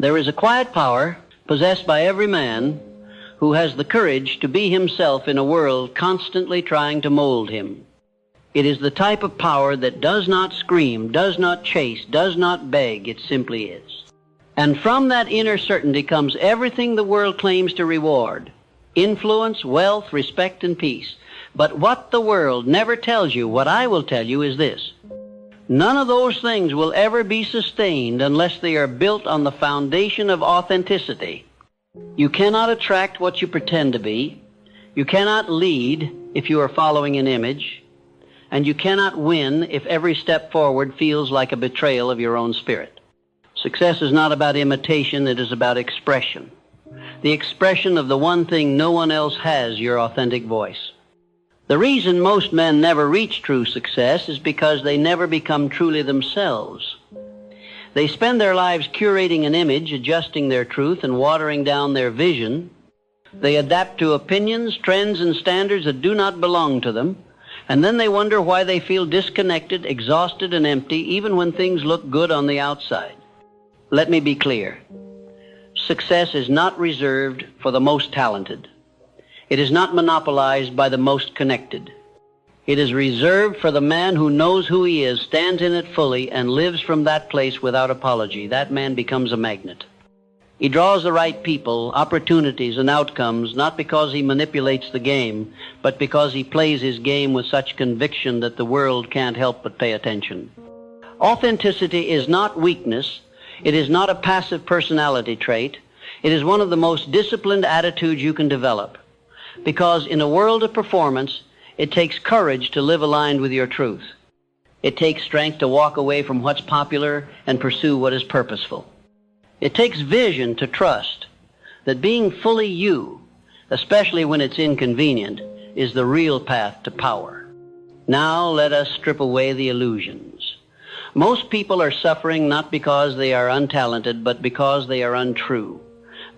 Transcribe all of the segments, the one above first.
There is a quiet power possessed by every man who has the courage to be himself in a world constantly trying to mold him. It is the type of power that does not scream, does not chase, does not beg. It simply is. And from that inner certainty comes everything the world claims to reward: influence, wealth, respect, and peace. But what the world never tells you, what I will tell you, is this: none of those things will ever be sustained unless they are built on the foundation of authenticity. You cannot attract what you pretend to be. You cannot lead if you are following an image. And you cannot win if every step forward feels like a betrayal of your own spirit. Success is not about imitation, it is about expression. The expression of the one thing no one else has, your authentic voice. The reason most men never reach true success is because they never become truly themselves. They spend their lives curating an image, adjusting their truth, and watering down their vision. They adapt to opinions, trends, and standards that do not belong to them. And then they wonder why they feel disconnected, exhausted, and empty, even when things look good on the outside. Let me be clear. Success is not reserved for the most talented. It is not monopolized by the most connected. It is reserved for the man who knows who he is, stands in it fully, and lives from that place without apology. That man becomes a magnet. He draws the right people, opportunities, and outcomes, not because he manipulates the game, but because he plays his game with such conviction that the world can't help but pay attention. Authenticity is not weakness. It is not a passive personality trait. It is one of the most disciplined attitudes you can develop. Because in a world of performance, it takes courage to live aligned with your truth. It takes strength to walk away from what's popular and pursue what is purposeful. It takes vision to trust that being fully you, especially when it's inconvenient, is the real path to power. Now let us strip away the illusions. Most people are suffering not because they are untalented, but because they are untrue.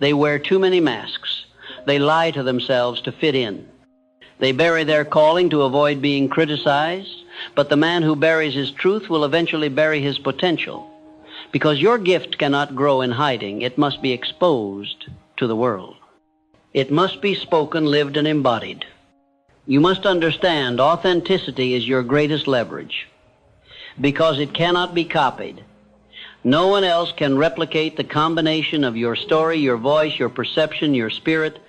They wear too many masks. They lie to themselves to fit in. They bury their calling to avoid being criticized, but the man who buries his truth will eventually bury his potential. Because your gift cannot grow in hiding. It must be exposed to the world. It must be spoken, lived, and embodied. You must understand authenticity is your greatest leverage because it cannot be copied. No one else can replicate the combination of your story, your voice, your perception, your spirit.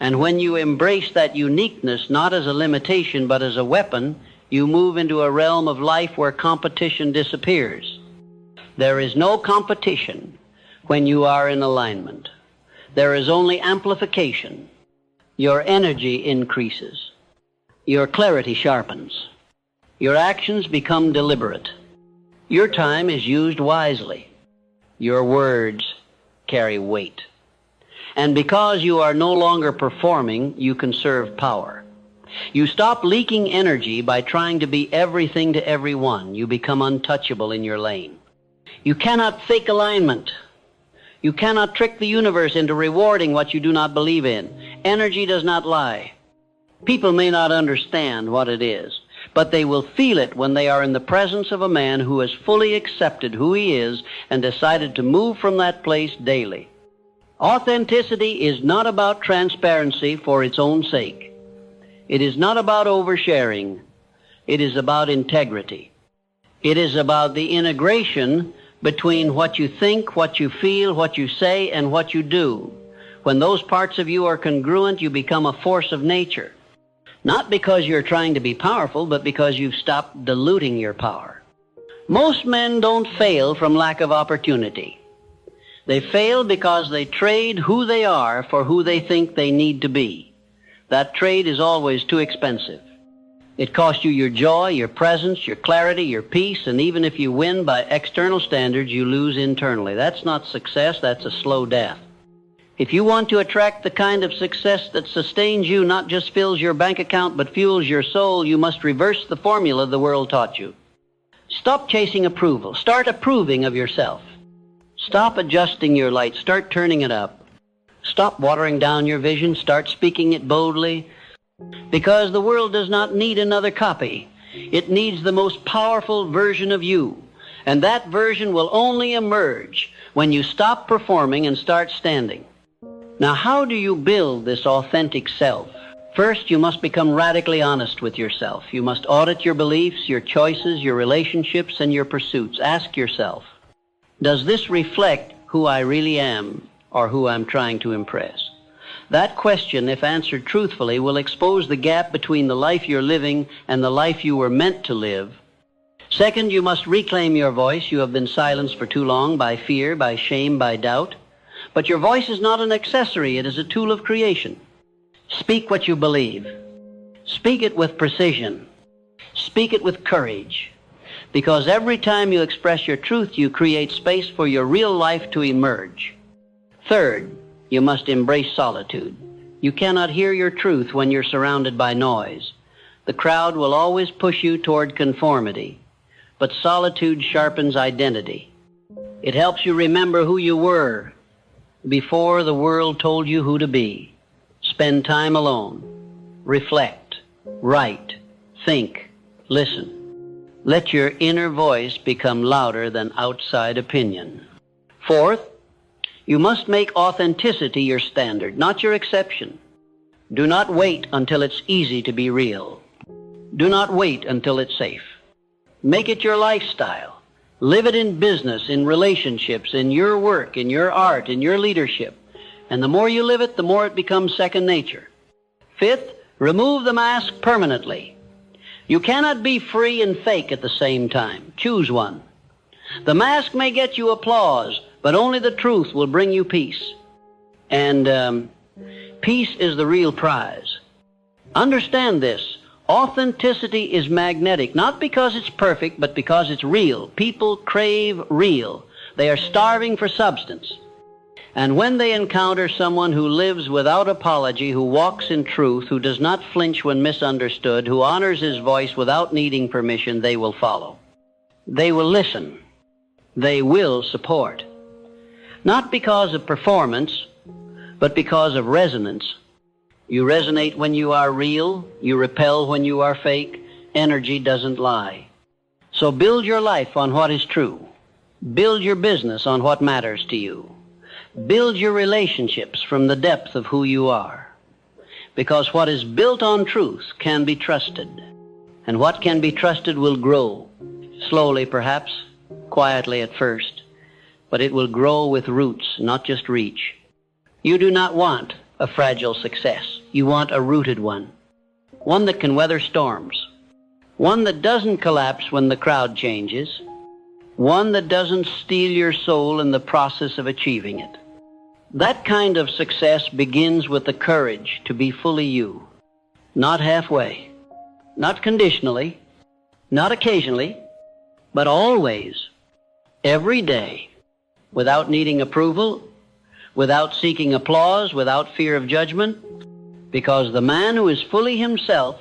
And when you embrace that uniqueness, not as a limitation but as a weapon, you move into a realm of life where competition disappears. There is no competition when you are in alignment. There is only amplification. Your energy increases. Your clarity sharpens. Your actions become deliberate. Your time is used wisely. Your words carry weight. And because you are no longer performing, you conserve power. You stop leaking energy by trying to be everything to everyone. You become untouchable in your lane. You cannot fake alignment. You cannot trick the universe into rewarding what you do not believe in. Energy does not lie. People may not understand what it is, but they will feel it when they are in the presence of a man who has fully accepted who he is and decided to move from that place daily. Authenticity is not about transparency for its own sake. It is not about oversharing. It is about integrity. It is about the integration between what you think, what you feel, what you say, and what you do. When those parts of you are congruent, you become a force of nature. Not because you're trying to be powerful, but because you've stopped diluting your power. Most men don't fail from lack of opportunity. They fail because they trade who they are for who they think they need to be. That trade is always too expensive. It costs you your joy, your presence, your clarity, your peace, and even if you win by external standards, you lose internally. That's not success, that's a slow death. If you want to attract the kind of success that sustains you, not just fills your bank account, but fuels your soul, you must reverse the formula the world taught you. Stop chasing approval. Start approving of yourself. Stop adjusting your light. Start turning it up. Stop watering down your vision. Start speaking it boldly. Because the world does not need another copy. It needs the most powerful version of you. And that version will only emerge when you stop performing and start standing. Now, how do you build this authentic self? First, you must become radically honest with yourself. You must audit your beliefs, your choices, your relationships, and your pursuits. Ask yourself, does this reflect who I really am or who I'm trying to impress? That question, if answered truthfully, will expose the gap between the life you're living and the life you were meant to live. Second, you must reclaim your voice. You have been silenced for too long by fear, by shame, by doubt. But your voice is not an accessory. It is a tool of creation. Speak what you believe. Speak it with precision. Speak it with courage. Because every time you express your truth, you create space for your real life to emerge. Third, you must embrace solitude. You cannot hear your truth when you're surrounded by noise. The crowd will always push you toward conformity. But solitude sharpens identity. It helps you remember who you were before the world told you who to be. Spend time alone. Reflect. Write. Think. Listen. Let your inner voice become louder than outside opinion. Fourth, you must make authenticity your standard, not your exception. Do not wait until it's easy to be real. Do not wait until it's safe. Make it your lifestyle. Live it in business, in relationships, in your work, in your art, in your leadership. And the more you live it, the more it becomes second nature. Fifth, remove the mask permanently. You cannot be free and fake at the same time. Choose one. The mask may get you applause, but only the truth will bring you peace. And peace is the real prize. Understand this. Authenticity is magnetic, not because it's perfect, but because it's real. People crave real. They are starving for substance. And when they encounter someone who lives without apology, who walks in truth, who does not flinch when misunderstood, who honors his voice without needing permission, they will follow. They will listen. They will support. Not because of performance, but because of resonance. You resonate when you are real. You repel when you are fake. Energy doesn't lie. So build your life on what is true. Build your business on what matters to you. Build your relationships from the depth of who you are. Because what is built on truth can be trusted. And what can be trusted will grow. Slowly, perhaps, quietly at first. But it will grow with roots, not just reach. You do not want a fragile success. You want a rooted one. One that can weather storms. One that doesn't collapse when the crowd changes. One that doesn't steal your soul in the process of achieving it. That kind of success begins with the courage to be fully you. Not halfway. Not conditionally. Not occasionally. But always. Every day. Without needing approval. Without seeking applause. Without fear of judgment. Because the man who is fully himself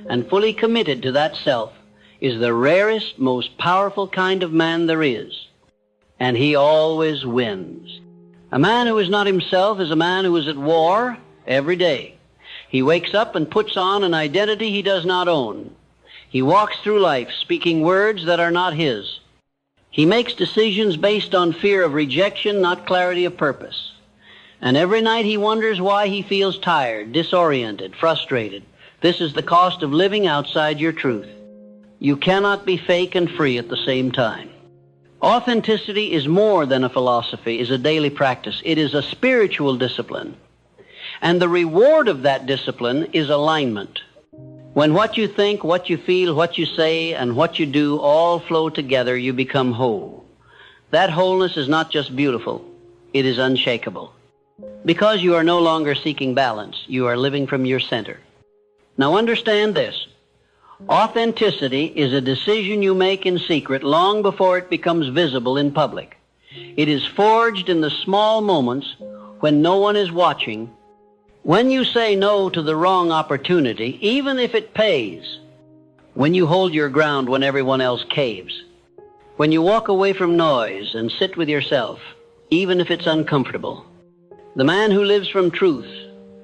and fully committed to that self is the rarest, most powerful kind of man there is. And he always wins. A man who is not himself is a man who is at war every day. He wakes up and puts on an identity he does not own. He walks through life speaking words that are not his. He makes decisions based on fear of rejection, not clarity of purpose. And every night he wonders why he feels tired, disoriented, frustrated. This is the cost of living outside your truth. You cannot be fake and free at the same time. Authenticity is more than a philosophy, is a daily practice. It is a spiritual discipline. And the reward of that discipline is alignment. When what you think, what you feel, what you say, and what you do all flow together, you become whole. That wholeness is not just beautiful, it is unshakable. Because you are no longer seeking balance, you are living from your center. Now understand this. Authenticity is a decision you make in secret long before it becomes visible in public. It is forged in the small moments when no one is watching. When you say no to the wrong opportunity, even if it pays. When you hold your ground when everyone else caves. When you walk away from noise and sit with yourself, even if it's uncomfortable. The man who lives from truth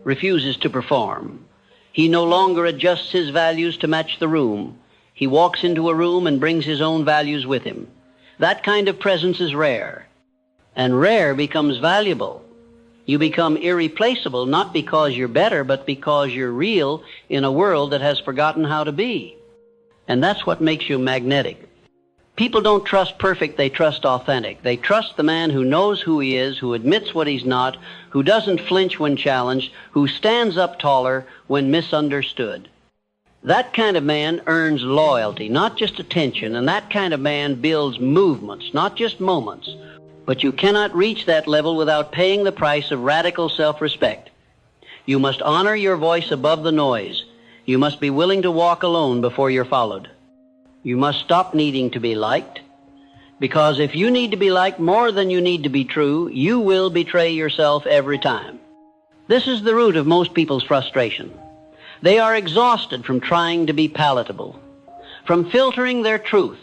refuses to perform. He no longer adjusts his values to match the room. He walks into a room and brings his own values with him. That kind of presence is rare, and rare becomes valuable. You become irreplaceable not because you're better, but because you're real in a world that has forgotten how to be. And that's what makes you magnetic. People don't trust perfect, they trust authentic. They trust the man who knows who he is, who admits what he's not, who doesn't flinch when challenged, who stands up taller when misunderstood. That kind of man earns loyalty, not just attention, and that kind of man builds movements, not just moments. But you cannot reach that level without paying the price of radical self-respect. You must honor your voice above the noise. You must be willing to walk alone before you're followed. You must stop needing to be liked, because if you need to be liked more than you need to be true, you will betray yourself every time. This is the root of most people's frustration. They are exhausted from trying to be palatable, from filtering their truth,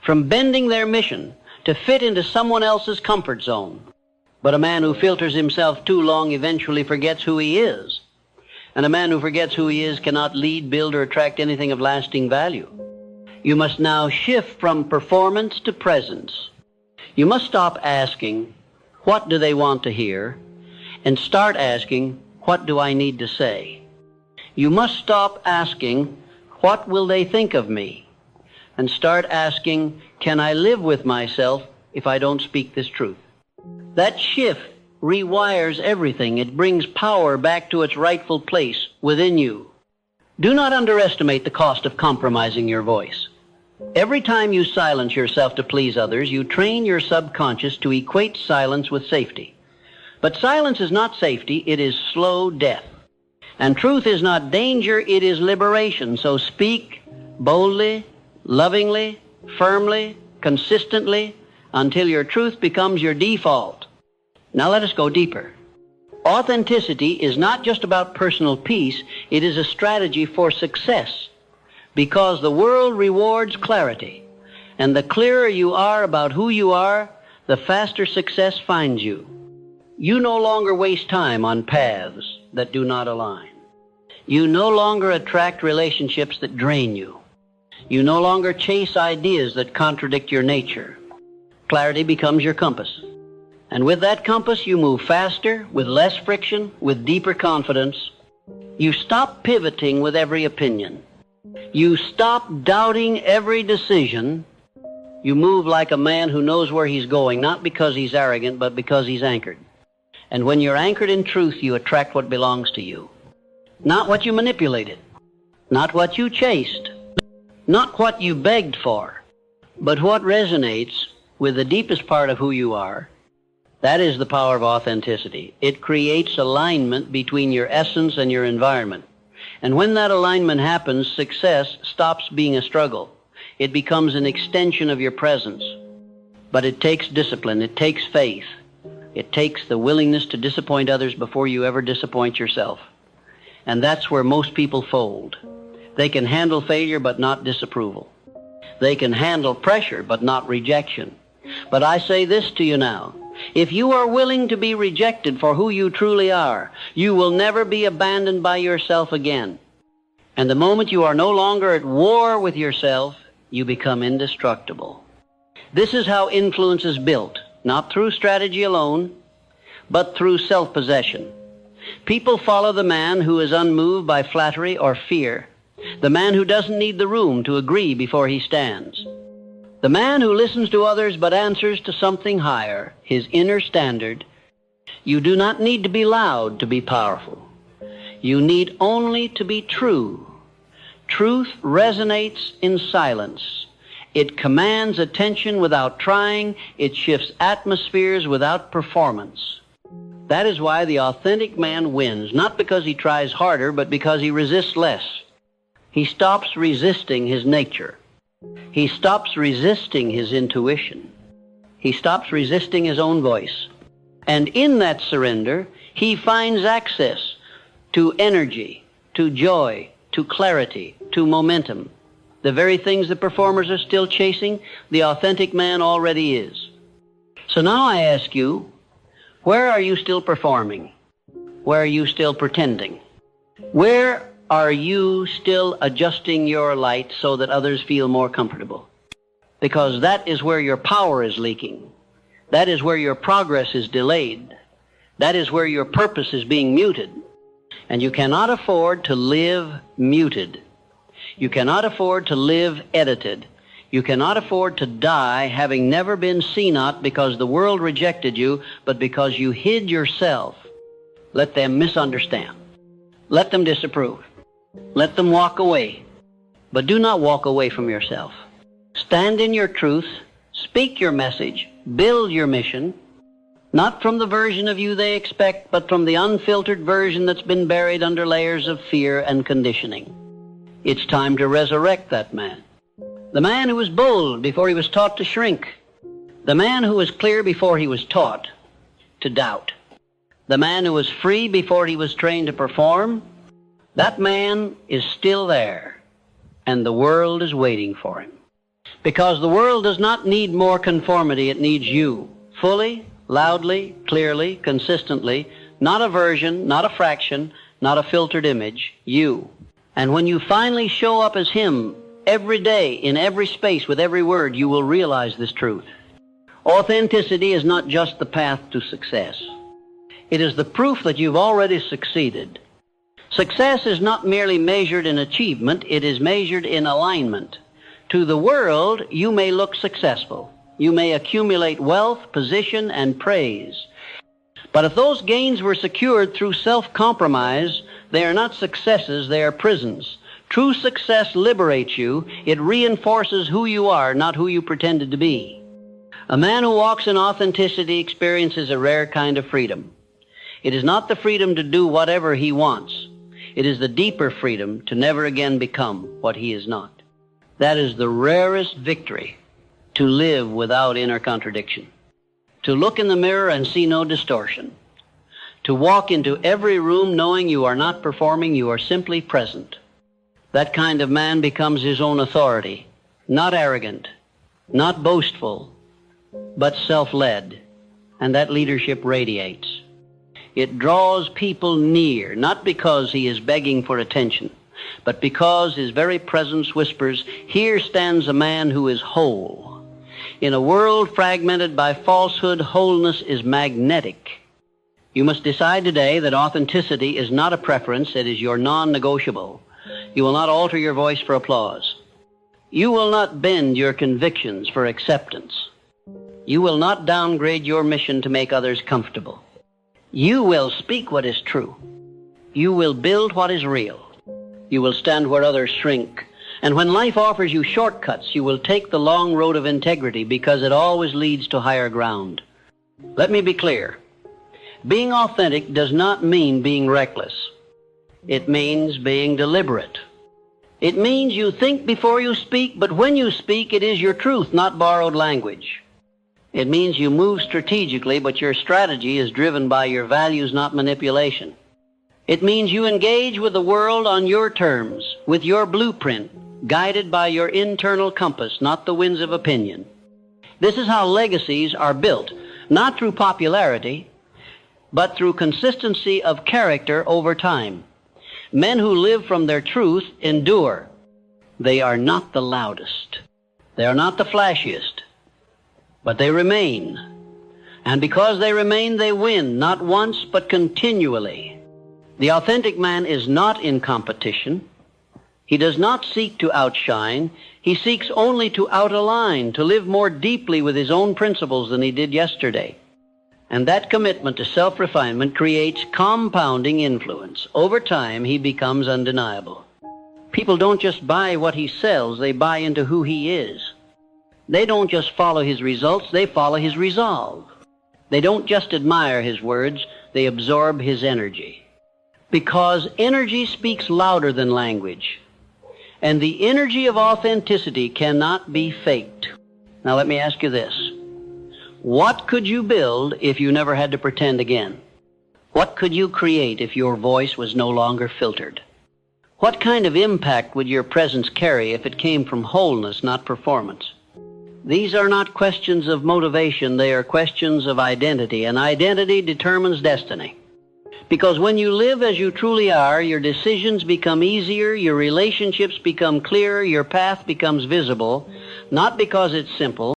from bending their mission to fit into someone else's comfort zone. But a man who filters himself too long eventually forgets who he is. And a man who forgets who he is cannot lead, build, or attract anything of lasting value. You must now shift from performance to presence. You must stop asking, what do they want to hear? And start asking, what do I need to say? You must stop asking, what will they think of me? And start asking, can I live with myself if I don't speak this truth? That shift rewires everything. It brings power back to its rightful place within you. Do not underestimate the cost of compromising your voice. Every time you silence yourself to please others, you train your subconscious to equate silence with safety. But silence is not safety, it is slow death. And truth is not danger, it is liberation. So speak boldly, lovingly, firmly, consistently, until your truth becomes your default. Now let us go deeper. Authenticity is not just about personal peace, it is a strategy for success, because the world rewards clarity, and the clearer you are about who you are, the faster success finds you. You no longer waste time on paths that do not align. You no longer attract relationships that drain you. You no longer chase ideas that contradict your nature. Clarity becomes your compass. And with that compass, you move faster, with less friction, with deeper confidence. You stop pivoting with every opinion. You stop doubting every decision. You move like a man who knows where he's going, not because he's arrogant, but because he's anchored. And when you're anchored in truth, you attract what belongs to you. Not what you manipulated, not what you chased, not what you begged for, but what resonates with the deepest part of who you are. That is the power of authenticity. It creates alignment between your essence and your environment. And when that alignment happens, success stops being a struggle. It becomes an extension of your presence. But it takes discipline. It takes faith. It takes the willingness to disappoint others before you ever disappoint yourself. And that's where most people fold. They can handle failure but not disapproval. They can handle pressure but not rejection. But I say this to you now. If you are willing to be rejected for who you truly are, you will never be abandoned by yourself again. And the moment you are no longer at war with yourself, you become indestructible. This is how influence is built, not through strategy alone, but through self-possession. People follow the man who is unmoved by flattery or fear, the man who doesn't need the room to agree before he stands, the man who listens to others but answers to something higher, his inner standard. You do not need to be loud to be powerful. You need only to be true. Truth resonates in silence. It commands attention without trying. It shifts atmospheres without performance. That is why the authentic man wins, not because he tries harder, but because he resists less. He stops resisting his nature. He stops resisting his intuition. He stops resisting his own voice. And in that surrender, he finds access to energy, to joy, to clarity, to momentum. The very things the performers are still chasing, the authentic man already is. So now I ask you, where are you still performing? Where are you still pretending? Where are you still adjusting your light so that others feel more comfortable? because that is where your power is leaking. That is where your progress is delayed. That is where your purpose is being muted. And you cannot afford to live muted. You cannot afford to live edited. You cannot afford to die having never been senile because the world rejected you, but because you hid yourself. Let them misunderstand. Let them disapprove. Let them walk away. But do not walk away from yourself. Stand in your truth. Speak your message. Build your mission. Not from the version of you they expect, but from the unfiltered version that's been buried under layers of fear and conditioning. It's time to resurrect that man. The man who was bold before he was taught to shrink. The man who was clear before he was taught to doubt. The man who was free before he was trained to perform. That man is still there, and the world is waiting for him. Because the world does not need more conformity, it needs you, fully, loudly, clearly, consistently, not a version, not a fraction, not a filtered image, you. And when you finally show up as him every day, in every space, with every word, you will realize this truth. Authenticity is not just the path to success. It is the proof that you've already succeeded. Success is not merely measured in achievement, it is measured in alignment. To the world, you may look successful. You may accumulate wealth, position, and praise. But if those gains were secured through self-compromise, they are not successes, they are prisons. True success liberates you. It reinforces who you are, not who you pretended to be. A man who walks in authenticity experiences a rare kind of freedom. It is not the freedom to do whatever he wants. It is the deeper freedom to never again become what he is not. That is the rarest victory, to live without inner contradiction. To look in the mirror and see no distortion. To walk into every room knowing you are not performing, you are simply present. That kind of man becomes his own authority, not arrogant, not boastful, but self-led, and that leadership radiates. It draws people near, not because he is begging for attention, but because his very presence whispers, here stands a man who is whole. In a world fragmented by falsehood, wholeness is magnetic. You must decide today that authenticity is not a preference, it is your non-negotiable. You will not alter your voice for applause. You will not bend your convictions for acceptance. You will not downgrade your mission to make others comfortable. You will speak what is true. You will build what is real. You will stand where others shrink. And when life offers you shortcuts, you will take the long road of integrity because it always leads to higher ground. Let me be clear. Being authentic does not mean being reckless. It means being deliberate. It means you think before you speak, but when you speak, it is your truth, not borrowed language. It means you move strategically, but your strategy is driven by your values, not manipulation. It means you engage with the world on your terms, with your blueprint, guided by your internal compass, not the winds of opinion. This is how legacies are built, not through popularity, but through consistency of character over time. Men who live from their truth endure. They are not the loudest. They are not the flashiest. But they remain. And because they remain, they win, not once, but continually. The authentic man is not in competition. He does not seek to outshine. He seeks only to out-align, to live more deeply with his own principles than he did yesterday. And that commitment to self-refinement creates compounding influence. Over time, he becomes undeniable. People don't just buy what he sells, they buy into who he is. They don't just follow his results, they follow his resolve. They don't just admire his words, they absorb his energy. Because energy speaks louder than language. And the energy of authenticity cannot be faked. Now let me ask you this. What could you build if you never had to pretend again? What could you create if your voice was no longer filtered? What kind of impact would your presence carry if it came from wholeness, not performance? These are not questions of motivation, they are questions of identity, and identity determines destiny. Because when you live as you truly are, your decisions become easier, your relationships become clearer, your path becomes visible, not because it's simple,